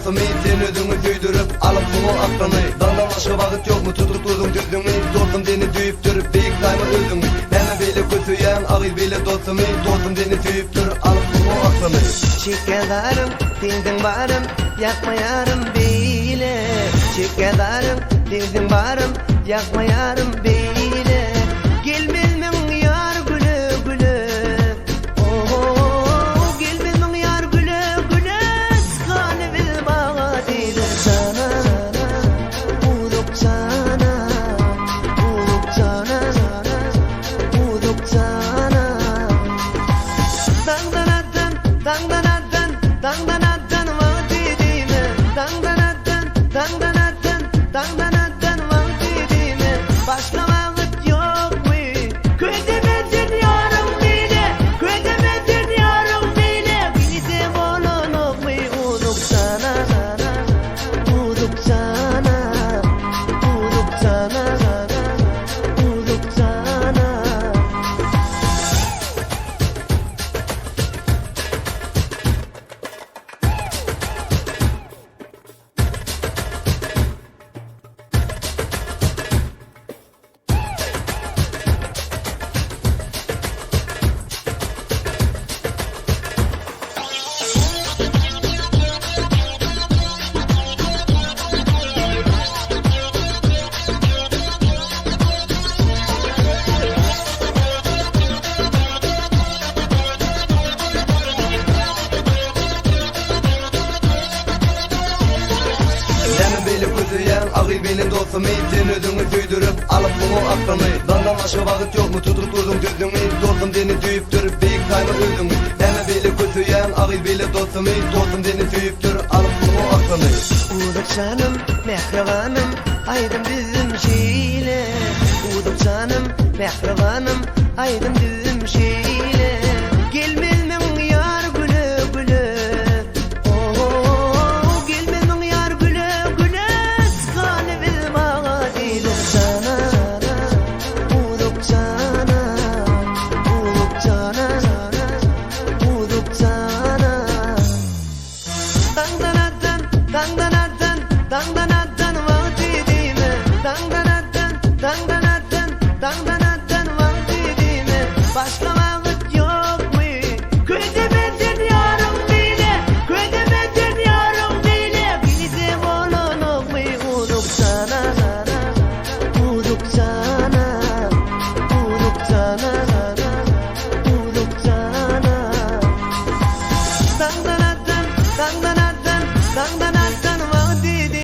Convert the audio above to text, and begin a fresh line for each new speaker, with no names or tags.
dostum sen özüňi süýdürip alıp bunu aklını. Dandan başga wagt ýokmu tutup durdum düzüňi, dostum seni süýüp durup beýik daýma özüňi. Näme bile kötüýän agy bile dostum seni süýüp durup alıp bunu aklını.
Çekedarım, dildin barım, yakmayarım bile. Çekedarım, dildin barım, yakmayarım bile. Gelmezmin yar güle güle. Oh, gelmezmin yar güle güle. Sıkanı bil bağa dilim sana. Uduk sana, uduk sana, uduk sana. Dangdanattan, dangdanattan, dangdanattan vakti dime. Dangdanattan, dangdanattan, dangdanattan vakti dime. Başka vakit yok mu? Ködemedin yarım bile, ködemedin yarım bile. Gidem olunuk mu? Uduk sana, uduk sana, uduk sana, uduk sana.
Näme bile kötüýän agy bile dostum sen özüňi süýdürip alyp bunu aklını. Dandan başga wagt ýokmu tutup durdum düzüňi, dostum seni süýüp durup beýik daýma özüňi. Näme bile kötüýän agy bile dostum seni süýüp durup alyp bunu aklını.
Uduk canım, mehribanım, aydın bizim şeýle. Uduk canım, mehribanım, aydın bizim şeýle.